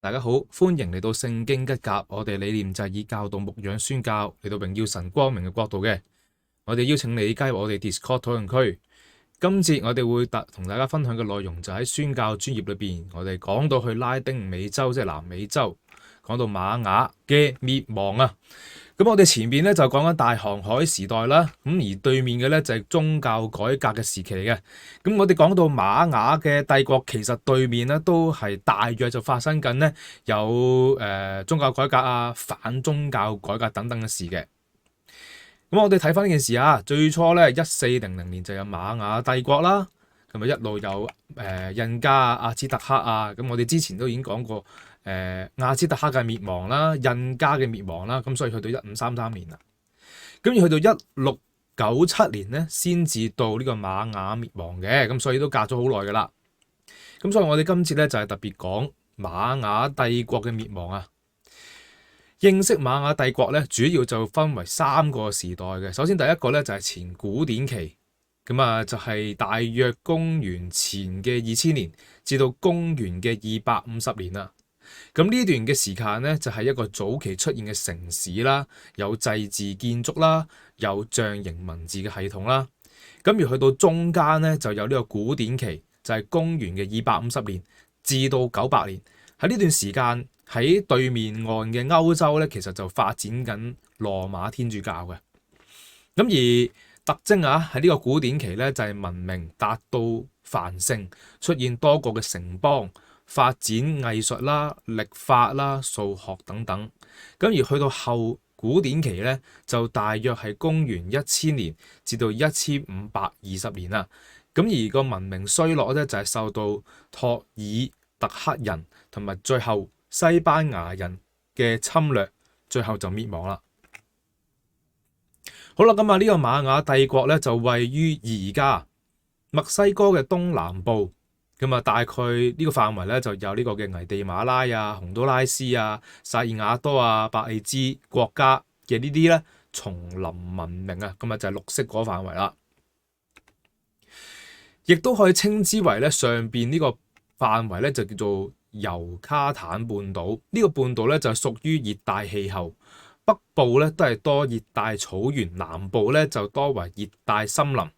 大家好，歡迎嚟到聖經吉甲。我哋理念就係以教導牧養宣教嚟到榮耀神光明嘅角度嘅。我哋邀請你加入我哋 Discord 討論區。今節我哋會同大家分享嘅內容就喺宣教專業裏邊，我哋講到去拉丁美洲，即係南美洲，講到瑪雅嘅滅亡啊。咁我哋前面咧就講緊大航海時代啦，咁而對面嘅咧就係宗教改革嘅時期嚟嘅。咁我哋講到瑪雅嘅帝國，其實對面咧都係大約就發生緊咧有宗教改革啊、反宗教改革等等嘅事嘅。咁我哋睇翻呢件事啊，最初咧1400年就有瑪雅帝國啦，咁啊一路有印加啊、阿茲特克啊，咁我哋之前都已經講過。阿茲特克嘅滅亡啦，印加嘅滅亡啦，咁所以去到1533年啦，咁而去到1697年咧，先至到呢個瑪雅滅亡嘅，咁所以都隔咗好耐噶啦。咁所以我哋今次咧就係特別講瑪雅帝國嘅滅亡啊。認識瑪雅帝國咧，主要就分為3個時代嘅。首先第一個咧就係前古典期，咁啊就係大約公元前嘅2000年至到公元嘅250年啦。咁呢段嘅時間咧，就係一個早期出現嘅城市啦，有祭祀建築啦，有象形文字嘅系統啦。咁而去到中間咧，就有呢個古典期，就係公元嘅250年至到900年。喺呢段時間，喺對面岸嘅歐洲咧，其實就發展緊羅馬天主教嘅。咁而特徵啊，喺呢個古典期咧，就係文明達到繁盛，出現多個嘅城邦。發展藝術啦、歷法啦、數學等等，咁而去到後古典期咧，就大約係公元1000年至到1520年啦。咁而個文明衰落咧，就係受到托爾特克人同埋最後西班牙人嘅侵略，最後就滅亡啦。好啦，咁啊呢個瑪雅帝國咧就位於而家墨西哥嘅東南部。咁啊，大概呢個範圍咧就有呢個嘅危地馬拉啊、洪都拉斯啊、薩爾瓦多啊、伯利茲國家嘅呢啲咧叢林文明啊，咁啊就係綠色嗰個範圍啦。亦都可以稱之為咧上邊呢個範圍咧就叫做尤卡坦半島。呢個半島咧就屬於熱帶氣候，北部咧都係多熱帶草原，南部咧就多為熱帶森林。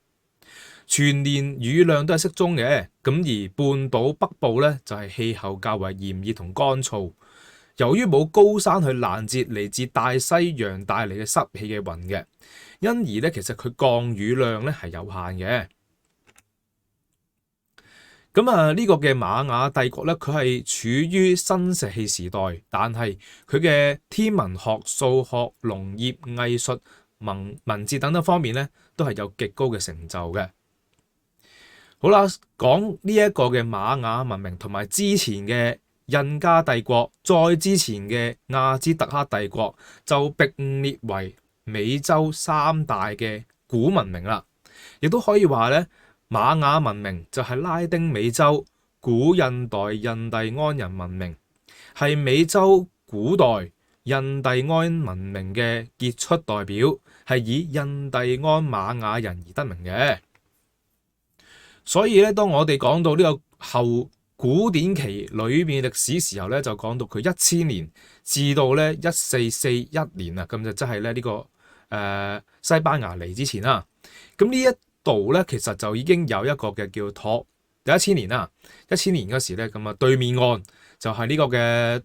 全年雨量都係適中嘅，咁而半島北部咧就係氣候較為炎熱同乾燥。由於冇高山去攔截嚟自大西洋帶嚟嘅濕氣嘅雲嘅，因而咧其實佢降雨量咧係有限嘅。咁啊呢個嘅瑪雅帝國咧，佢係處於新石器時代，但係佢嘅天文學、數學、農業、藝術、文字等等方面咧，都係有極高嘅成就嘅。好啦，講呢一個嘅瑪雅文明同埋之前嘅印加帝國，再之前嘅阿茲特克帝國，就並列為美洲3大嘅古文明啦。亦都可以話咧，瑪雅文明就係拉丁美洲古印代印第安人文明，係美洲古代印第安文明嘅傑出代表，係以印第安瑪雅人而得名嘅。所以咧，當我哋講到呢個後古典期裏面歷史時候咧，就講到佢1000年至到咧1441年啊，咁就即係咧呢個西班牙嚟之前啦。咁呢一度咧，其實就已經有一個嘅叫托第1000年啦。1000年嗰時咧，咁啊對面岸就係呢個嘅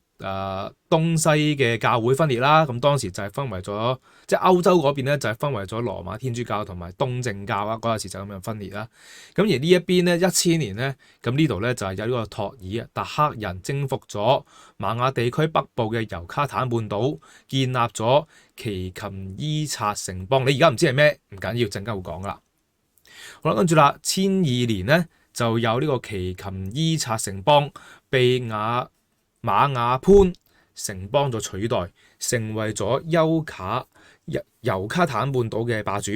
東西嘅教會分裂啦。咁當時就係分為咗，即係歐洲嗰邊咧就係分為咗羅馬天主教同埋東正教啊。嗰陣時就咁樣分裂啦。咁而呢一邊咧1000年咧，咁呢度咧就係有呢個托爾特克人征服咗瑪雅地區北部嘅尤卡坦半島，建立咗奇琴伊察城邦。你而家唔知係咩，唔緊要，陣間會講噶啦。好啦，跟住啦，1002年咧就有呢個奇琴伊察城邦被瑪雅潘城邦所取代，成為咗尤卡坦半島嘅霸主。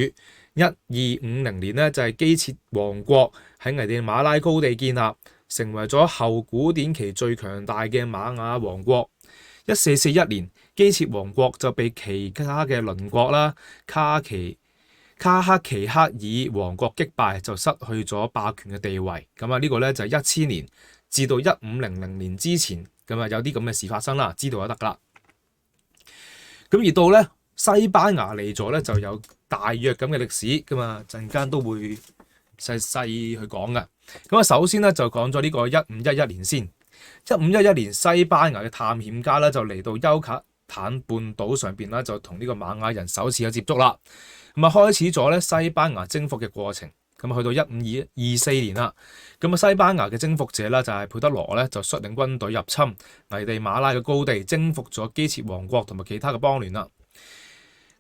1250年咧就係基設王國喺危地馬拉高地建立，成為咗後古典期最強大嘅瑪雅王國。1441年基設王國就被其他嘅鄰國啦卡克奇克爾王國擊敗，就失去咗霸權嘅地位。咁啊呢個咧就係1000年至到1500年之前咁啊有啲咁嘅事發生啦，知道就得噶啦。咁而到咧西班牙嚟咗咧，就有大約咁嘅歷史，咁啊陣間都會細細去講嘅。咁啊首先咧就講咗呢個1511年先。1511年西班牙嘅探險家咧就嚟到丘卡坦半島上邊啦，就同呢個瑪雅人首次有接觸啦。咁啊開始咗咧西班牙征服嘅過程。咁啊去到1524年啦，咁啊西班牙嘅征服者啦就係佩德羅咧就率領軍隊入侵危地馬拉嘅高地，征服咗基切王國同埋其他嘅邦聯啦。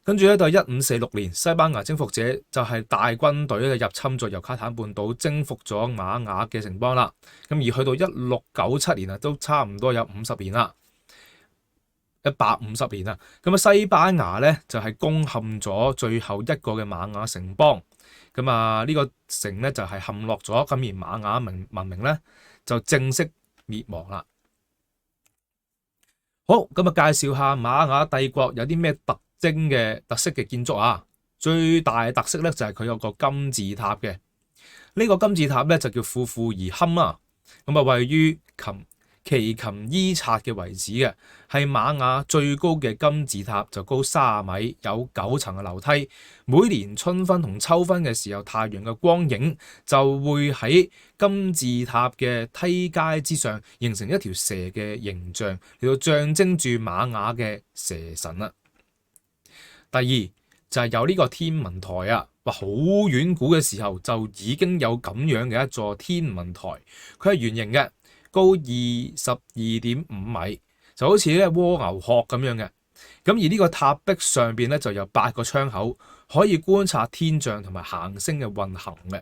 跟住咧到1546年，西班牙征服者就係大軍隊咧入侵咗尤卡坦半島，征服咗瑪雅嘅城邦啦。咁而去到1697年啊，都差唔多有50年啦，150年啦。咁啊西班牙咧就係攻陷咗最後一個嘅瑪雅城邦。咁啊呢個城咧就係陷落咗，咁而瑪雅文明咧就正式滅亡啦。好，咁啊介紹下瑪雅帝國有啲咩特色嘅建築啊。最大嘅特色咧就係佢有個金字塔嘅，呢個金字塔咧就叫庫庫爾坎啊。咁啊位於奇琴伊察嘅遺址嘅，係瑪雅最高嘅金字塔，就高30米，有9層嘅樓梯。每年春分同秋分嘅時候，太陽嘅光影就會喺金字塔嘅梯階之上形成一條蛇嘅形象，嚟到象徵住瑪雅嘅蛇神啦。第二就係有呢個天文台啊，話好遠古嘅時候就已經有咁樣嘅一座天文台，佢係圓形嘅，高22.5米，就好似咧蝸牛殼咁樣嘅。咁而呢個塔壁上邊咧就有8個窗口，可以觀察天象同埋行星嘅運行嘅。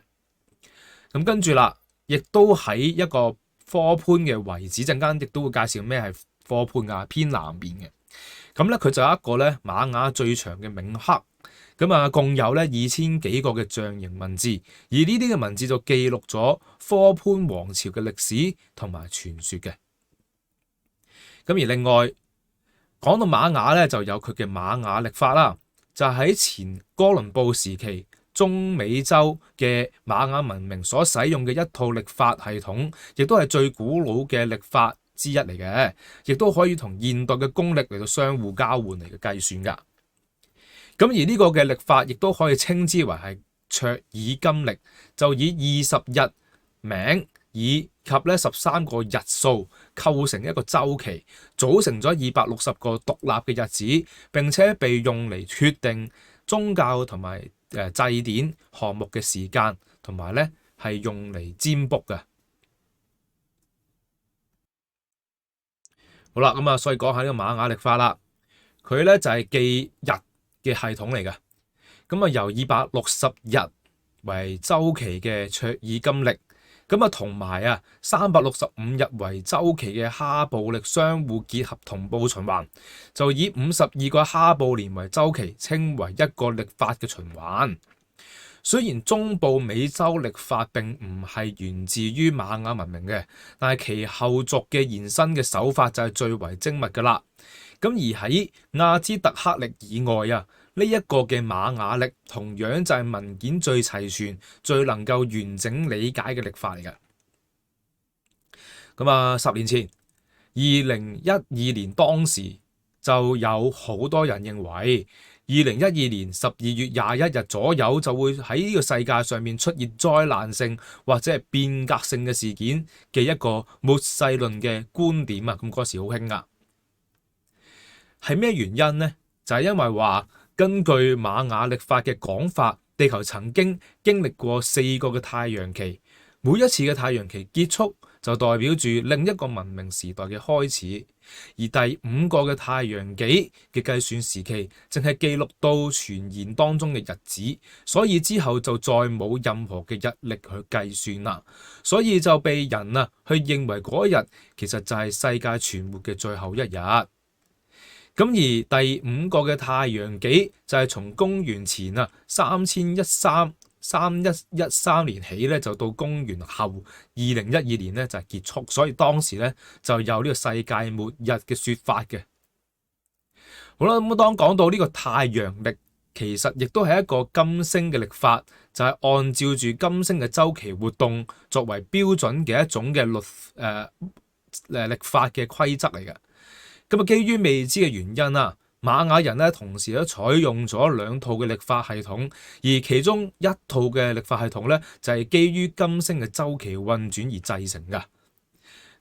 咁跟住啦，亦都喺一個科潘嘅遺址，陣間亦都會介紹咩係科潘啊，偏南邊嘅。咁咧佢就有一個咧瑪雅最長嘅銘刻。咁啊，共有咧2000幾個嘅象形文字，而呢啲嘅文字就記錄咗科潘王朝嘅歷史同埋傳說嘅。咁而另外講到瑪雅咧，就有佢嘅瑪雅曆法啦，就係喺前哥倫布時期中美洲嘅瑪雅文明所使用嘅一套曆法系統，亦都係最古老嘅曆法之一嚟嘅，亦都可以同現代嘅公曆嚟到相互交換嚟嘅計算噶。咁而呢個嘅曆法亦都可以稱之為係卓爾金曆，就以20日名以及咧13個日數構成一個周期，組成咗260個獨立嘅日子，並且被用嚟決定宗教同埋祭典項目嘅時間，同埋咧係用嚟占卜嘅。好啦，咁啊，所以講下呢個瑪雅曆法啦，佢咧就係記日嘅系統嚟嘅。咁啊由260日為周期嘅卓爾金曆，咁啊同埋365日為周期嘅哈布曆相互結合同步循環，就以52個哈布年為周期，稱為一個曆法嘅循環。雖然中部美洲曆法並唔係源自於瑪雅文明嘅，但係其後續嘅延伸嘅手法就係最為精密㗎啦。咁而喺亞茲特克曆以外呢一個嘅瑪雅曆同樣就係文件最齊全、最能夠完整理解嘅曆法嚟嘅。咁10年前2012年當時就有好多人認為2012年12月21日左右就會喺呢個世界上面出現災難性或者係變革性嘅事件嘅一個末世論嘅觀點啊。咁嗰時好興噶，係咩原因呢？就係因為話根據瑪雅曆法嘅講法，地球曾經歷過4個嘅太陽期，每一次嘅太陽期結束就代表住另一個文明時代嘅開始，而第5個嘅太陽紀嘅計算時期，淨係記錄到傳言當中嘅日子，所以之後就再冇任何嘅日曆去計算啦，所以就被人去認為嗰一日其實就係世界存活嘅最後一日。咁而第5個嘅太陽紀就係從公元前3113年起咧，就到公元後2012年咧就係結束，所以當時咧就有呢個世界末日嘅說法嘅。好啦，咁當講到呢個太陽曆，其實亦都係一個金星嘅曆法，就係按照住金星嘅周期活動作為標準嘅一種嘅歷法嘅規則嚟嘅。咁啊，基於未知嘅原因啊，瑪雅人咧同時都採用咗兩套嘅歷法系統，而其中一套嘅歷法系統咧就係基於金星嘅周期運轉而製成㗎。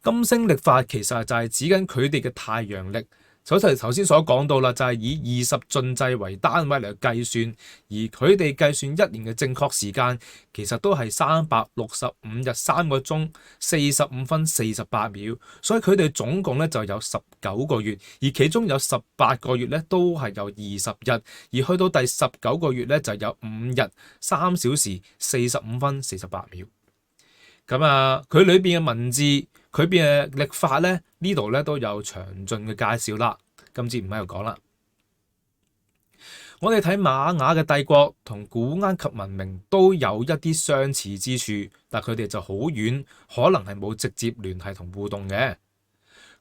金星歷法其實就係指緊佢哋嘅太陽曆。頭先所講到啦，就係以20進制為單位嚟計算，而佢哋計算一年嘅正確時間其實都係365日3個鐘45分48秒，所以佢哋總共咧就有19個月，而其中有18個月咧都係有20日，而去到第19個月咧就有5日3小時45分48秒。咁啊，佢裏邊嘅文字，佢邊嘅歷法咧，呢度咧都有詳盡嘅介紹啦。今次唔喺度講啦。我哋睇瑪雅嘅帝國同古埃及文明都有一啲相似之處，但佢哋就好遠，可能係冇直接聯繫同互動嘅。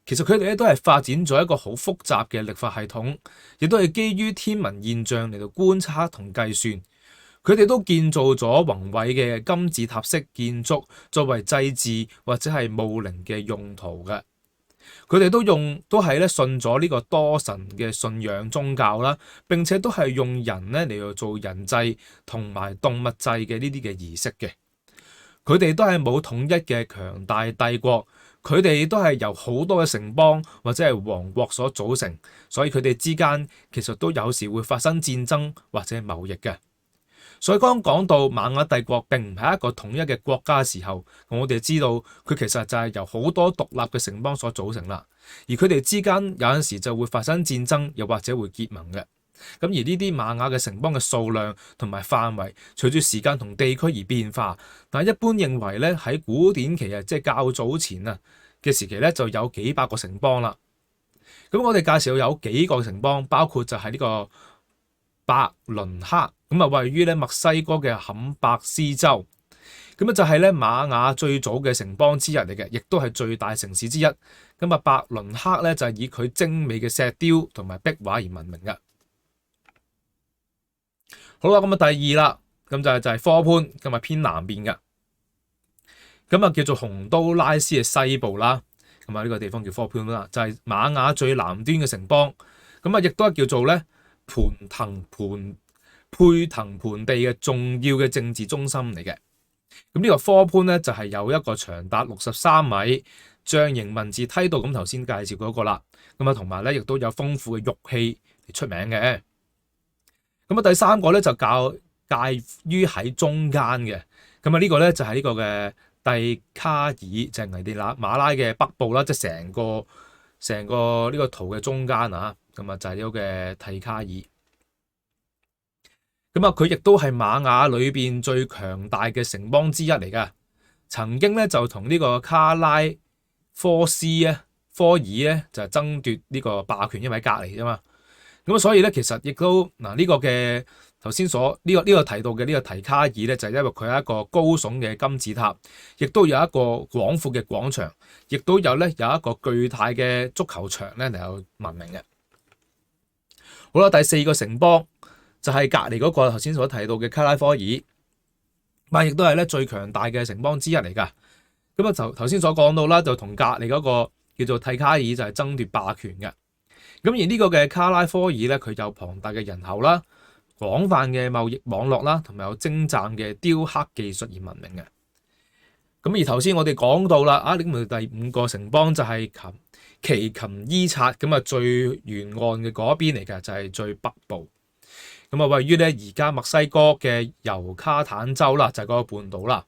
其實佢哋咧都係發展咗一個好複雜嘅歷法系統，亦都係基於天文現象嚟到觀察同計算。佢哋都建造咗宏偉嘅金字塔式建築，作為祭祀或者係墓陵嘅用途嘅。佢哋都係咧信咗呢個多神嘅信仰宗教啦，並且都係用人咧嚟到做人祭同埋動物祭嘅呢啲嘅儀式嘅。佢哋都係冇統一嘅強大帝國，佢哋都係由好多嘅城邦或者係王國所組成，所以佢哋之間其實都有時會發生戰爭或者貿易嘅。所以剛講到瑪雅帝國並唔係一個統一嘅國家嘅時候，我哋知道佢其實就係由好多獨立嘅城邦所組成啦。而佢哋之間有陣時就會發生戰爭，又或者會結盟嘅。咁而呢啲瑪雅嘅城邦嘅數量同埋範圍，隨住時間同地區而變化。但係一般認為咧，喺古典期啊，即係較早前啊嘅時期咧，就有幾百個城邦啦。咁我哋介紹有幾個城邦，包括就係呢個伯倫克。咁啊，位於咧墨西哥嘅坎伯斯州，咁啊就係咧瑪雅最早嘅城邦之一嚟嘅，亦都係最大城市之一。咁啊，伯倫克咧就係以佢精美嘅石雕同埋壁畫而聞名嘅。好啦，咁啊第二啦，咁就係科潘，咁啊偏南邊嘅，咁啊叫做洪都拉斯嘅西部啦。咁啊呢個地方叫科潘啦，就係瑪雅最南端嘅城邦。咁啊亦都係叫做咧佩騰盆地嘅重要嘅政治中心嚟嘅。咁呢個科潘咧就係有一個長達63米象形文字梯度，咁頭先介紹嗰個啦。咁啊同埋咧亦都有豐富嘅玉器嚟出名嘅。咁啊第三個咧就介於喺中間嘅。咁啊呢個咧就係呢個嘅蒂卡爾，就係危地馬拉嘅北部啦，即係成個呢個圖嘅中間啊。咁啊就係呢個嘅蒂卡爾。咁啊，佢亦都係瑪雅裏邊最強大嘅城邦之一嚟噶。曾經咧就同呢個卡拉科爾咧就係爭奪呢個霸權，因為喺隔離啫嘛。咁所以咧其實亦都呢個嘅頭先所呢個提到嘅呢個提卡爾咧，就係因為佢係一個高聳嘅金字塔，亦都有一個廣闊嘅廣場，亦都有一個巨大嘅足球場咧嚟有聞名嘅。好啦，第四個城邦就係隔離嗰個頭先所提到嘅卡拉科爾，但亦都係咧最強大嘅城邦之一嚟㗎。咁啊頭先所講到啦，就同隔離嗰個叫做蒂卡爾就係爭奪霸權嘅。咁而呢個嘅卡拉科爾咧，佢有龐大嘅人口啦、廣泛嘅貿易網絡啦，同埋有精湛嘅雕刻技術而聞名嘅。咁而頭先我哋講到啦，呢個第五個城邦就係奇琴伊察，咁啊最沿岸嘅嗰邊嚟嘅，就係最北部。咁啊，位於咧而家墨西哥嘅尤卡坦州啦，就係嗰個半島啦。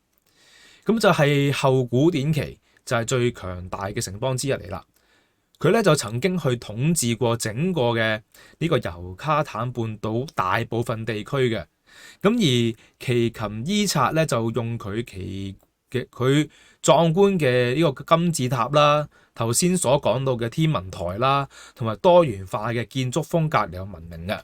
咁就係後古典期就係最強大嘅城邦之一嚟啦。佢咧就曾經去統治過整個嘅呢個尤卡坦半島大部分地區嘅。咁而奇琴伊察咧就用佢壯觀嘅呢個金字塔啦，頭先所講到嘅天文台啦，同埋多元化嘅建築風格嚟有聞名嘅。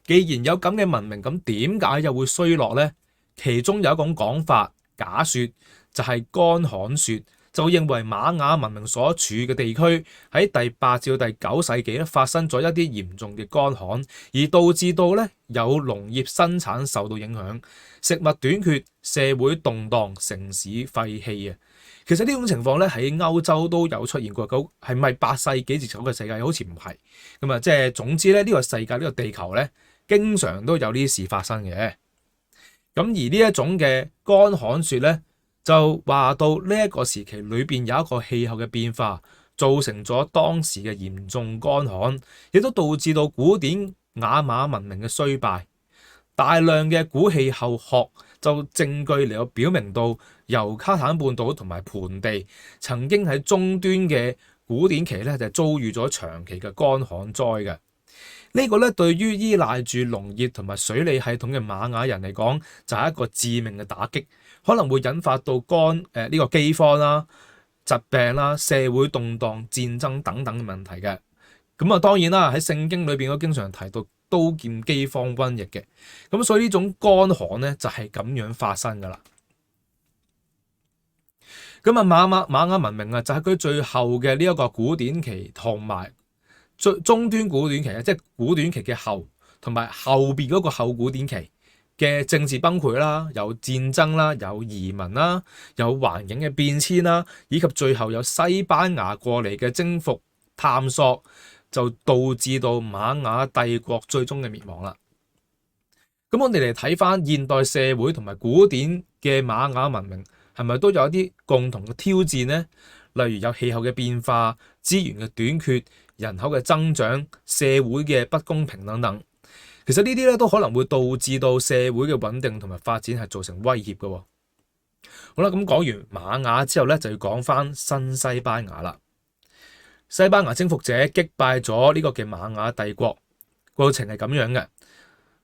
既然有咁嘅文明，咁點解又會衰落呢？其中有一種講法，假説就係乾旱説，就認為瑪雅文明所處嘅地區喺第8至到第9世紀咧發生咗一啲嚴重嘅乾旱，而導致到咧有農業生產受到影響，食物短缺，社會動盪，城市廢棄啊！其實呢種情況咧喺歐洲都有出現過，係咪8世紀至9嘅世界好似唔係咁啊？即係總之咧，呢個世界呢個地球咧，經常都有呢啲事發生嘅。咁而呢一種嘅乾旱説咧，就話到呢一個時期裏邊有一個氣候嘅變化，造成咗當時嘅嚴重乾旱，亦都導致到古典雅馬文明嘅衰敗。大量嘅古氣候學就證據嚟到表明到，猶卡坦半島同埋盆地曾經喺中端嘅古典期咧就遭遇咗長期嘅乾旱災嘅。呢個咧對於依賴住農業同埋水利系統嘅瑪雅人嚟講，就係一個致命嘅打擊，可能會引發到呢個饑荒啦、疾病啦、社會動盪、戰爭等等嘅問題嘅。咁啊，當然啦，喺聖經裏邊都經常提到刀劍、饑荒、瘟疫嘅。咁所以呢種乾旱咧就係咁樣發生噶啦。咁啊，瑪雅文明啊，就係佢最後嘅呢一個古典期同埋中端古典期啊，即係古典期嘅後，同埋後邊嗰個後古典期嘅政治崩潰啦，有戰爭啦，有移民啦，有環境嘅變遷啦，以及最後有西班牙過嚟嘅征服探索，就導致到瑪雅帝國最終嘅滅亡啦。咁我哋嚟睇翻現代社會同埋古典嘅瑪雅文明，係咪都有一啲共同嘅挑戰呢？例如有氣候嘅變化、資源嘅短缺、人口嘅增長、社會嘅不公平等等。其實呢啲咧都可能會導致到社會嘅穩定同埋發展係造成威脅嘅。好啦，咁講完瑪雅之後咧，就要講翻新西班牙啦。西班牙征服者擊敗咗呢個嘅瑪雅帝國，過程係咁樣嘅。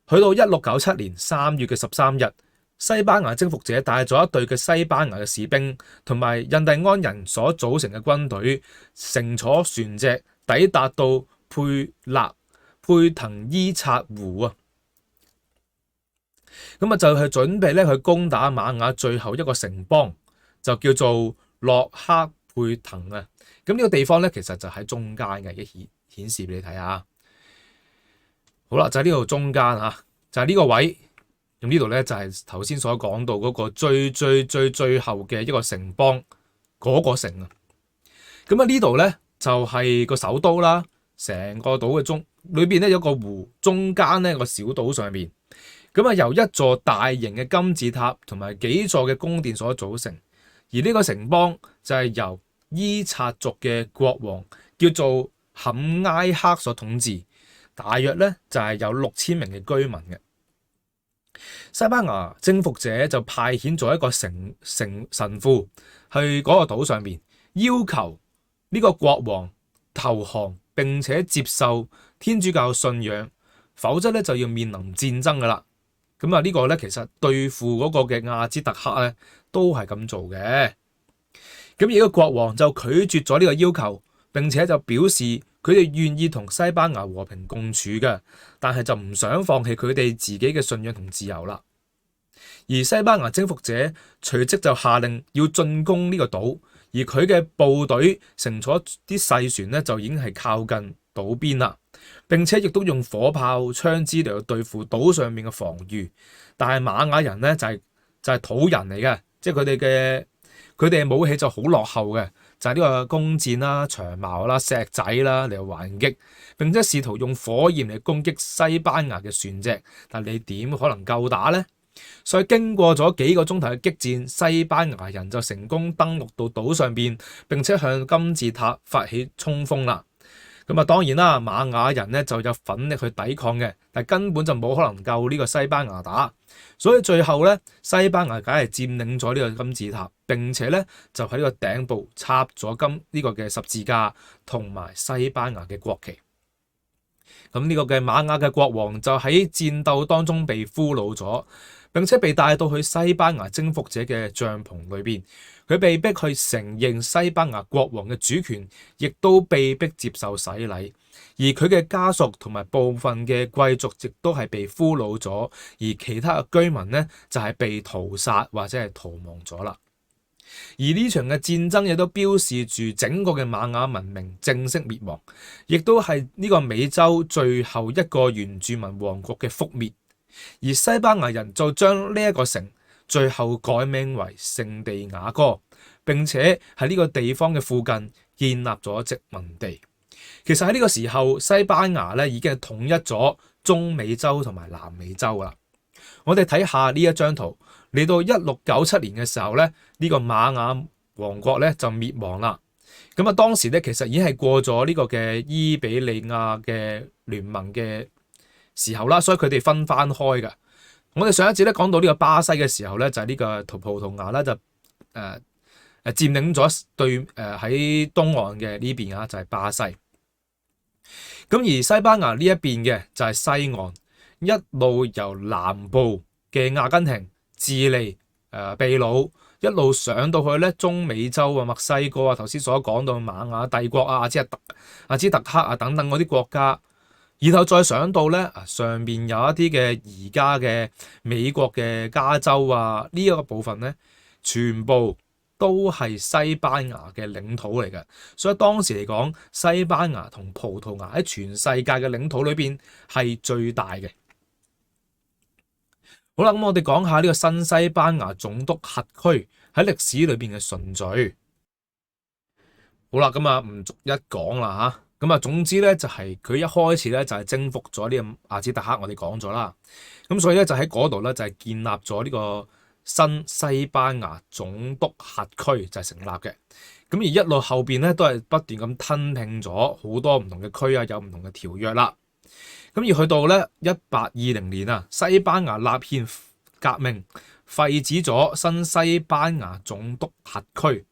去到1697年3月嘅13日，西班牙征服者帶咗一隊嘅西班牙嘅士兵同埋印第安人所組成嘅軍隊，乘坐船隻抵達到佩滕伊察湖啊。咁啊就係準備咧去攻打瑪雅最後一個城邦，就叫做洛克佩滕啊。咁呢個地方咧其實就喺中間嘅，顯示俾你睇下。好啦，就喺呢度中間嚇，就係呢個位。咁呢度咧就係頭先所講到嗰個最後嘅一個城邦嗰個城啊。咁啊呢度咧就係個首都啦，成個島嘅裏邊咧有個湖，中間咧個小島上面，咁啊由一座大型嘅金字塔同埋幾座嘅宮殿所組成。而呢個城邦就係由伊察族嘅國王叫做坎埃克所統治。大約咧就係有6000名嘅居民嘅。西班牙征服者就派遣咗一個神父去嗰個島上面，要求呢個國王投降並且接受天主教信仰，否則咧就要面臨戰爭噶啦。咁啊呢個咧其實對付嗰個嘅亞茲特克咧都係咁做嘅。咁而個國王就拒絕咗呢個要求，並且就表示佢哋願意同西班牙和平共處嘅，但係就唔想放棄佢哋自己嘅信仰同自由啦。而西班牙征服者隨即就下令要進攻呢個島，而佢嘅部隊乘坐啲細船咧就已經係靠近島邊啦，並且亦都用火炮、槍支嚟到對付島上面嘅防禦。但係瑪雅人咧就係土人嚟嘅，即係佢哋嘅武器就好落後嘅。就係呢個弓箭啦、長矛啦、石仔啦嚟還擊，並且試圖用火焰嚟攻擊西班牙嘅船隻，但你點可能夠打呢？所以經過咗幾個鐘頭嘅激戰，西班牙人就成功登陸到島上邊，並且向金字塔發起衝鋒啦。咁啊，當然啦，瑪雅人咧就有奮力去抵抗嘅，但根本就冇可能夠呢個西班牙打。所以最後咧，西班牙梗係佔領咗呢個金字塔，並且咧就喺呢個頂部插咗呢個嘅十字架同埋西班牙嘅國旗。咁呢個嘅瑪雅嘅國王就喺戰鬥當中被俘虜咗，並且被帶到去西班牙征服者嘅帳篷裏邊。佢被逼去承認西班牙國王嘅主權，亦都被逼接受洗禮。而佢嘅家屬同埋部分嘅貴族亦都係被俘虜咗，而其他嘅居民呢，就係被屠殺或者係逃亡咗啦。而呢場嘅戰爭亦都標示住整個嘅瑪雅文明正式滅亡，亦都係呢個美洲最後一個原住民王國嘅覆滅。而西班牙人就將呢一個城最後改名為聖地亞哥，並且喺呢個地方嘅附近建立咗殖民地。其實喺呢個時候，西班牙咧已經係統一咗中美洲同埋南美洲啦。我哋睇下呢一張圖，嚟到1697年嘅時候咧，呢個瑪雅王國咧就滅亡啦。咁啊，當時咧其實已經係過咗呢個嘅伊比利亞嘅聯盟嘅時候啦，所以佢哋分翻開㗎。我哋上一節咧講到呢個巴西嘅時候咧，就係呢個葡萄牙咧就佔領咗對喺東岸嘅呢邊啊，就係巴西。咁而西班牙呢一邊嘅就係西岸，一路由南部嘅阿根廷、智利、秘魯一路上到去咧中美洲啊、墨西哥啊，頭先所講到瑪雅帝國啊、阿茲特克啊等等嗰啲國家，然後再上到咧上邊有一啲嘅而家嘅美國嘅加州啊，呢一個部分咧全部都係西班牙嘅領土嚟嘅，所以當時嚟講，西班牙同葡萄牙喺全世界嘅領土裏邊係最大嘅。好啦，咁我哋講下呢個新西班牙總督轄區喺歷史裏邊嘅順序。好啦，咁啊唔逐一講啦嚇。咁啊總之咧就係佢一開始咧就係征服咗呢個阿茲特克，我哋講咗啦。咁所以咧就喺嗰度咧就係建立咗呢個新西班牙總督轄區就係成立嘅。咁而一路後邊咧都係不斷咁吞併咗好多唔同嘅區啊，有唔同嘅條約啦。咁而去到咧1820年啊，西班牙立憲革命廢止咗新西班牙總督轄區。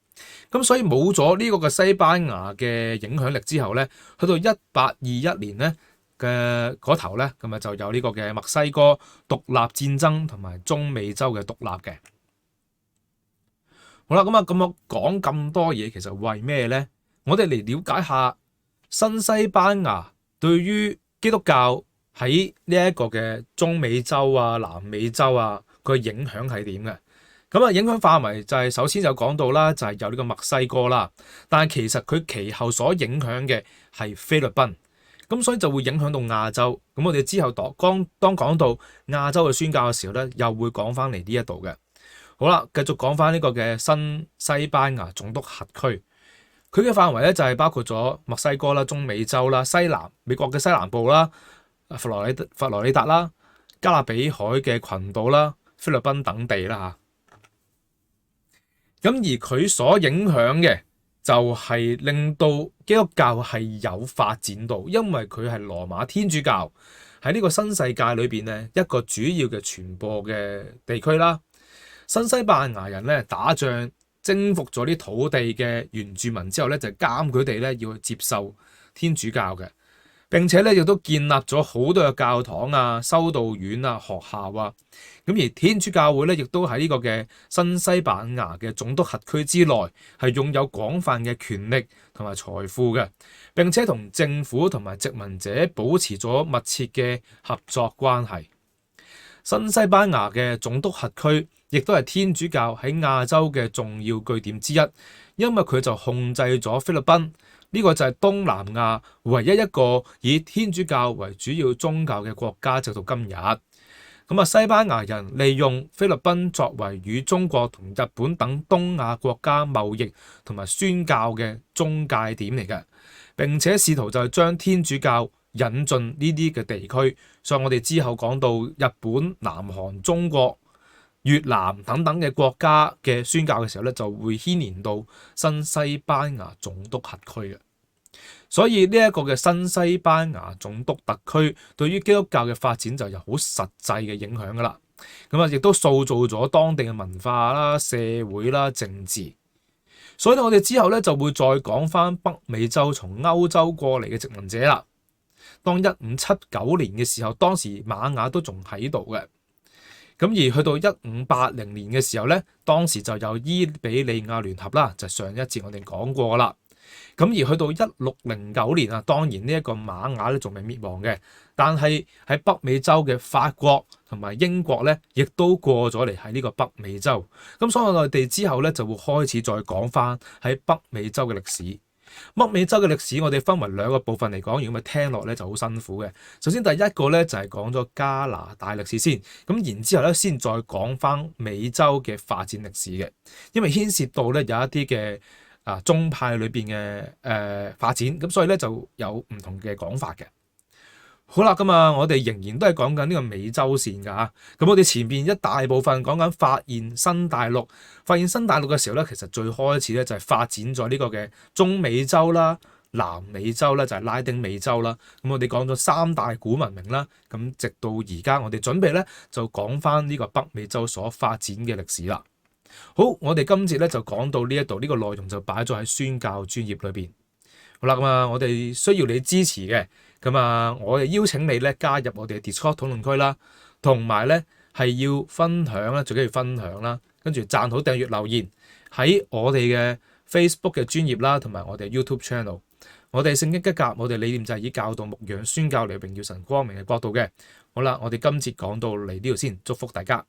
咁所以冇咗呢個嘅西班牙嘅影響力之後咧，去到1821年咧嘅嗰頭咧，咁啊就有呢個嘅墨西哥獨立戰爭同埋中美洲嘅獨立嘅。好啦，咁我講咁多嘢，其實為咩咧？我哋嚟了解下新西班牙對於基督教喺呢一個嘅中美洲啊、南美洲啊，佢影響係點嘅？咁啊，影響範圍就係首先就講到啦，就係有呢個墨西哥啦，但係其實佢其後所影響嘅係菲律賓，咁所以就會影響到亞洲。咁我哋之後當講到亞洲嘅宣教嘅時候咧，又會講翻嚟呢一度嘅。好啦，繼續講翻呢個嘅新西班牙總督轄區，佢嘅範圍咧就係包括咗墨西哥啦、中美洲啦、美國嘅西南部啦、佛羅里達啦、加勒比海嘅群島啦、菲律賓等地啦嚇。咁而佢所影響嘅就係令到基督教係有發展到，因為佢係羅馬天主教喺呢個新世界裏邊咧一個主要嘅傳播嘅地區啦。新西班牙人咧打仗征服咗啲土地嘅原住民之後咧，就監佢哋咧要去接受天主教嘅，並且咧亦都建立咗好多嘅教堂啊、修道院啊、學校啊。咁而天主教會咧亦都喺呢個嘅新西班牙嘅總督轄區之內係擁有廣泛嘅權力同埋財富嘅，並且同政府同埋殖民者保持咗密切嘅合作關係。新西班牙嘅總督轄區亦都係天主教喺亞洲嘅重要據點之一，因為佢就控制咗菲律賓，呢個就係東南亞唯一一個以天主教為主要宗教嘅國家，直到今日。咁啊，西班牙人利用菲律賓作為與中國同日本等東亞國家貿易同埋宣教嘅中介點嚟嘅，並且試圖就係將天主教引進呢啲嘅地區。所以我哋之後講到日本、南韓、中國、越南等等嘅國家嘅宣教嘅時候咧，就會牽連到新西班牙總督轄區嘅。所以呢一個嘅新西班牙總督特區對於基督教嘅發展就有好實際嘅影響㗎啦。咁啊，亦都塑造咗當地嘅文化啦、社會啦、政治。所以我哋之後咧就會再講返北美洲從歐洲過嚟嘅殖民者啦。當1579年嘅時候，當時瑪雅都仲喺度嘅。咁而去到1580年嘅時候咧，當時就有伊比利亞聯合啦，就上一節我哋講過啦。咁而去到1609年啊，當然呢一個瑪雅咧仲未滅亡嘅，但係喺北美洲嘅法國同埋英國咧，亦都過咗嚟喺呢個北美洲。咁所以我哋之後咧就會開始再講翻喺北美洲嘅歷史。北美洲嘅歷史我哋分為兩個部分嚟講，如果咪聽落咧就好辛苦嘅。首先第一個咧就係講咗加拿大歷史先，咁然之後咧先再講翻美洲嘅發展歷史嘅，因為牽涉到咧有一啲嘅宗派裏邊嘅發展，咁所以咧就有唔同嘅講法嘅。好啦，咁我哋仍然都係講緊呢個美洲線㗎嚇。咁我哋前邊一大部分講緊發現新大陸，發現新大陸嘅時候咧，其實最開始咧就係發展咗呢個嘅中美洲啦、南美洲咧就係拉丁美洲啦。咁我哋講咗三大古文明啦，咁直到而家我哋準備咧就講翻呢個北美洲所發展嘅歷史啦。好，我哋今節咧就講到呢一度，呢個內容就擺咗喺宣教專頁裏邊。好啦，我哋需要你支持嘅，我哋邀請你咧加入我哋嘅 Discord 討論區啦，同埋咧係要分享啦，最緊要分享啦，跟住讚好、訂閱、留言喺我哋嘅 Facebook 嘅專頁啦，同埋我哋 YouTube Channel。我哋聖經一甲，我哋理念就係以教導、牧養、宣教嚟榮耀神光明嘅國度嘅。好啦，我哋今節講到嚟呢度先，祝福大家。